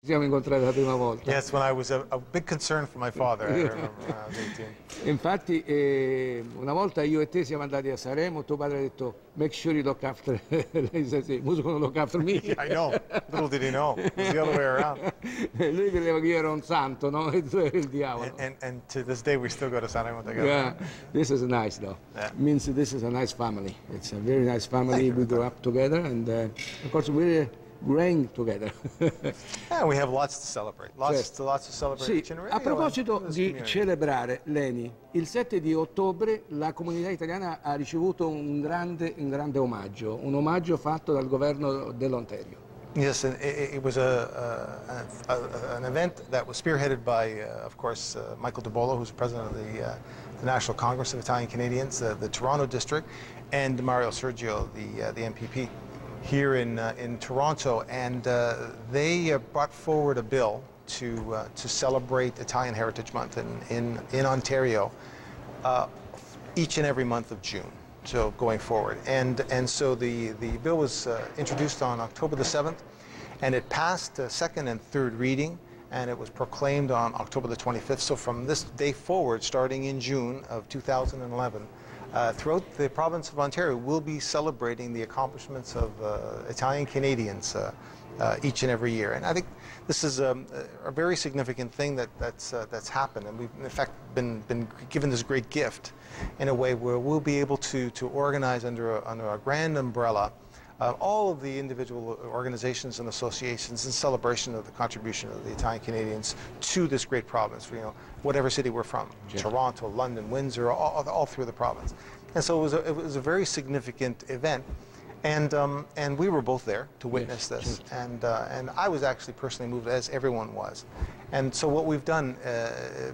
siamo incontrati la prima volta. Yes, when I was a big concern for my father, I remember when I was 18. Infatti una volta io e te siamo andati a Sanremo, tuo padre ha detto make sure you look after lei sì, Muso gonna look after me. I know, little did he know, it was the other way around. Lui credeva che io ero un santo, no? E tu eri il diavolo. And to this day we still go to Sanremo together. Yeah, this is nice though. Yeah. Means this is a nice family. It's a very nice family. We grew up together and of course we're growing together. Yeah, we have lots to celebrate. Lots to celebrate Sì, each and every a day proposito in this di community. celebrare, Leni, il 7 di ottobre la comunità italiana ha ricevuto un grande omaggio, un omaggio fatto dal governo dell'Ontario. Yes, and it was an event that was spearheaded by, of course, Michael DeBolo, who's president of the National Congress of Italian Canadians, the Toronto district, and Mario Sergio, the MPP here in Toronto, and they brought forward a bill to celebrate Italian Heritage Month in Ontario each and every month of June. So going forward, and so the bill was introduced on October the 7th, and it passed second and third reading, and it was proclaimed on October the 25th. So from this day forward, starting in June of 2011, throughout the province of Ontario, we'll be celebrating the accomplishments of Italian Canadians each and every year. And I think this is a very significant thing that's happened, and we've in fact been given this great gift in a way where we'll be able to organize under a grand umbrella all of the individual organizations and associations in celebration of the contribution of the Italian Canadians to this great province, you know, whatever city we're from, Toronto, London, Windsor, all through the province. And so it was a very significant event. And we were both there to witness this, and I was actually personally moved, as everyone was. And so what we've done,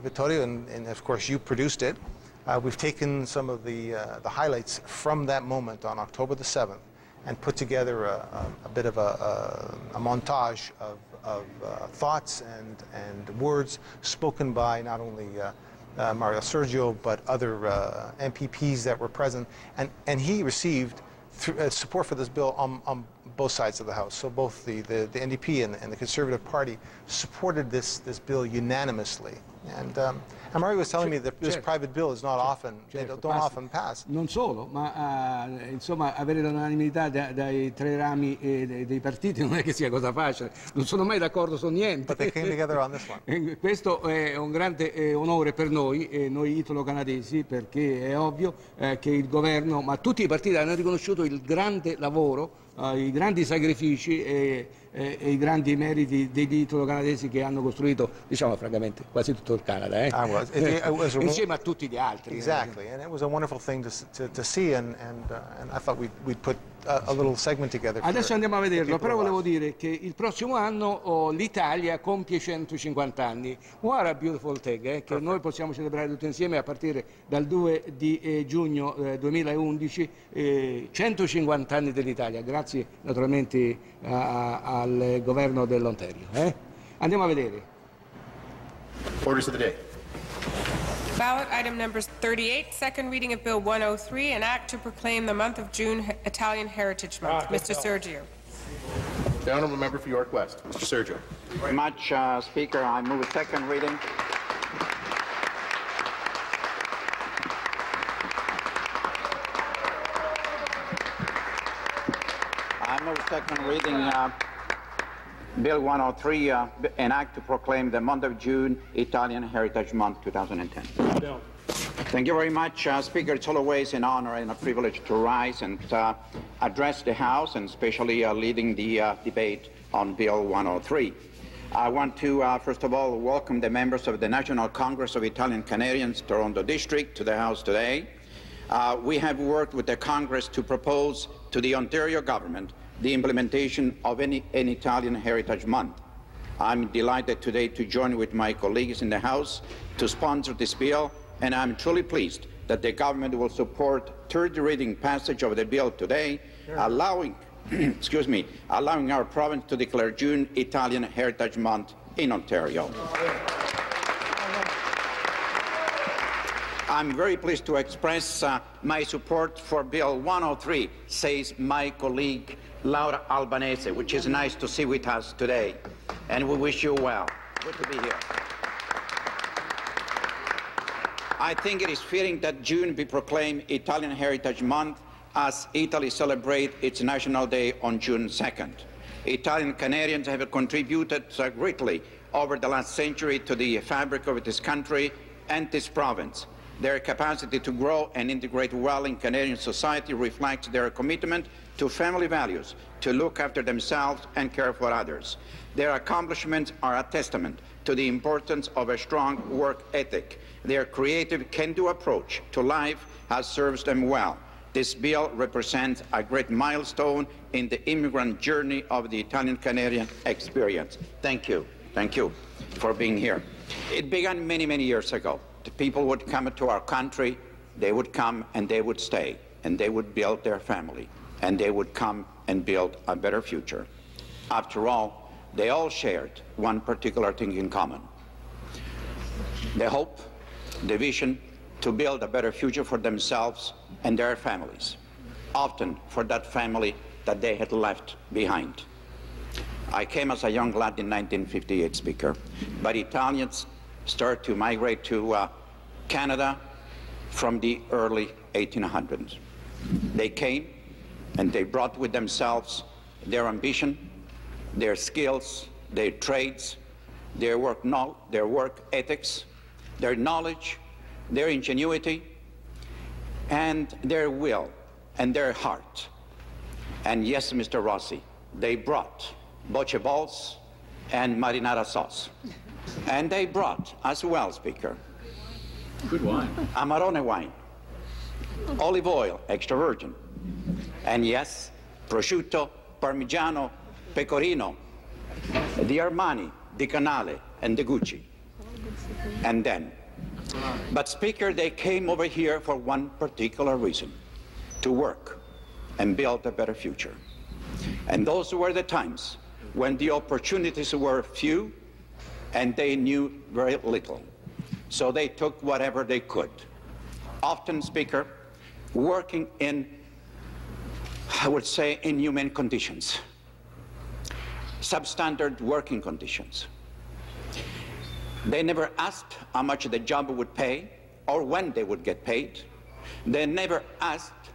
Vittorio, and of course you produced it, we've taken some of the highlights from that moment on October the 7th and put together a bit of a montage of thoughts and words spoken by not only Mario Sergio, but other MPPs that were present, and he received support for this bill on both sides of the House. So both the NDP and the Conservative Party supported this bill unanimously. And Mario was telling me that this private bill is not often, they don't often pass. Non solo, ma insomma avere l'unanimità dai tre rami dei partiti non è che sia cosa facile, non sono mai d'accordo su niente. But they came together on this one. Questo è un grande onore per noi, noi italo-canadesi, perché è ovvio che il governo, ma tutti i partiti hanno riconosciuto il grande lavoro, i grandi sacrifici e i grandi meriti degli italo-canadesi che hanno costruito, diciamo francamente, quasi tutto il Canada, insieme a tutti gli altri. Exactly, and it was a wonderful thing to see, and I thought we'd put a little segment together. Adesso andiamo a vederlo, però volevo dire che il prossimo anno l'Italia compie 150 anni. What a beautiful thing, che noi possiamo celebrare tutti insieme a partire dal 2 di giugno 2011, 150 anni dell'Italia, grazie naturalmente al governo dell'Ontario. Andiamo a vedere. Orders of the day. Ballot item number 38, second reading of Bill 103, an act to proclaim the month of June Italian Heritage Month. Mr. Sergio. The honourable member for York West, Mr. Sergio. Very much, Speaker. I move a second reading. I move second reading Bill 103, an act to proclaim the month of June Italian Heritage Month 2010. Bill. Thank you very much, Speaker. It's always an honor and a privilege to rise and address the House, and especially leading the debate on Bill 103. I want to, first of all, welcome the members of the National Congress of Italian Canadians, Toronto District, to the House today. We have worked with the Congress to propose to the Ontario government the implementation of an Italian Heritage Month. I'm delighted today to join with my colleagues in the House to sponsor this bill, and I'm truly pleased that the government will support third reading passage of the bill today, allowing allowing our province to declare June Italian Heritage Month in Ontario. I'm very pleased to express my support for Bill 103, says my colleague Laura Albanese, which is nice to see with us today. And we wish you well. Good to be here. I think it is fitting that June be proclaimed Italian Heritage Month as Italy celebrates its National Day on June 2nd. Italian Canadians have contributed greatly over the last century to the fabric of this country and this province. Their capacity to grow and integrate well in Canadian society reflects their commitment to family values, to look after themselves and care for others. Their accomplishments are a testament to the importance of a strong work ethic. Their creative, can-do approach to life has served them well. This bill represents a great milestone in the immigrant journey of the Italian-Canadian experience. Thank you for being here. It began many, many years ago. The people would come to our country, they would come and they would stay, and they would build their family, and they would come and build a better future. After all, they all shared one particular thing in common: the hope, the vision to build a better future for themselves and their families, often for that family that they had left behind. I came as a young lad in 1958, Speaker, but Italians started to migrate to Canada from the early 1800s. They came and they brought with themselves their ambition, their skills, their trades, their work ethics, their knowledge, their ingenuity, and their will and their heart. And yes, Mr. Rossi, they brought bocce balls and marinara sauce. And they brought as well, Speaker, Good wine. Amarone wine, olive oil, extra virgin, and yes, prosciutto, parmigiano, pecorino, the Armani, the Canale, and the Gucci. And then, but Speaker, they came over here for one particular reason: to work and build a better future. And those were the times when the opportunities were few and they knew very little. So they took whatever they could. Often, Speaker, working in, I would say, inhumane conditions, substandard working conditions. They never asked how much the job would pay or when they would get paid. They never asked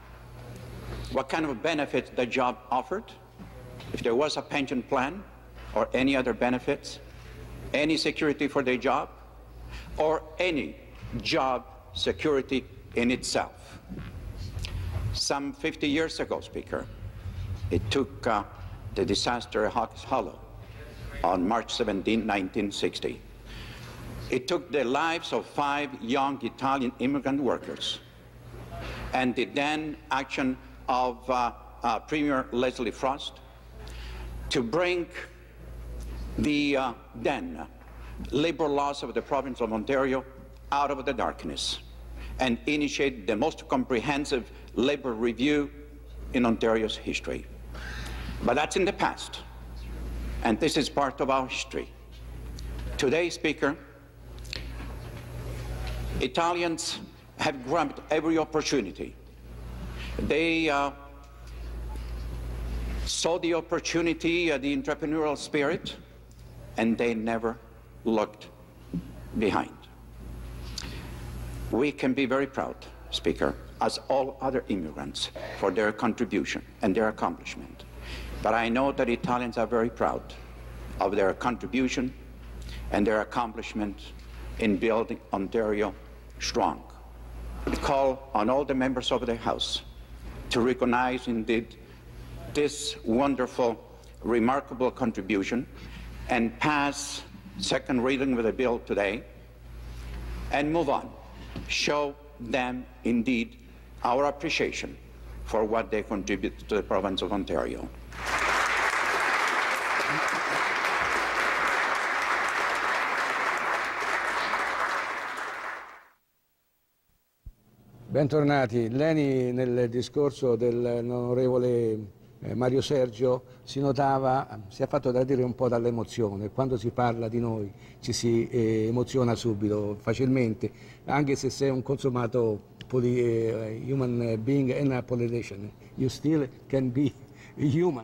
what kind of benefits the job offered, if there was a pension plan or any other benefits, any security for their job, or any job security in itself. Some 50 years ago, Speaker, it took the disaster at Hawks Hollow on March 17, 1960. It took the lives of 5 young Italian immigrant workers and the then action of Premier Leslie Frost to bring the then labor laws of the province of Ontario out of the darkness and initiate the most comprehensive labor review in Ontario's history. But that's in the past, and this is part of our history. Today, Speaker, Italians have grabbed every opportunity. They saw the opportunity, the entrepreneurial spirit, and they never looked behind. We can be very proud, Speaker, as all other immigrants, for their contribution and their accomplishment. But I know that Italians are very proud of their contribution and their accomplishment in building Ontario strong. I call on all the members of the House to recognize indeed this wonderful, remarkable contribution and pass second reading with the bill today and move on. Show them indeed our appreciation for what they contribute to the province of Ontario. Bentornati. Leni nel discorso dell'onorevole Mario Sergio, si notava, si è fatto tradire un po' dall'emozione. Quando si parla di noi ci si emoziona subito, facilmente, anche se sei un consumato human being and a politician, you still can be human.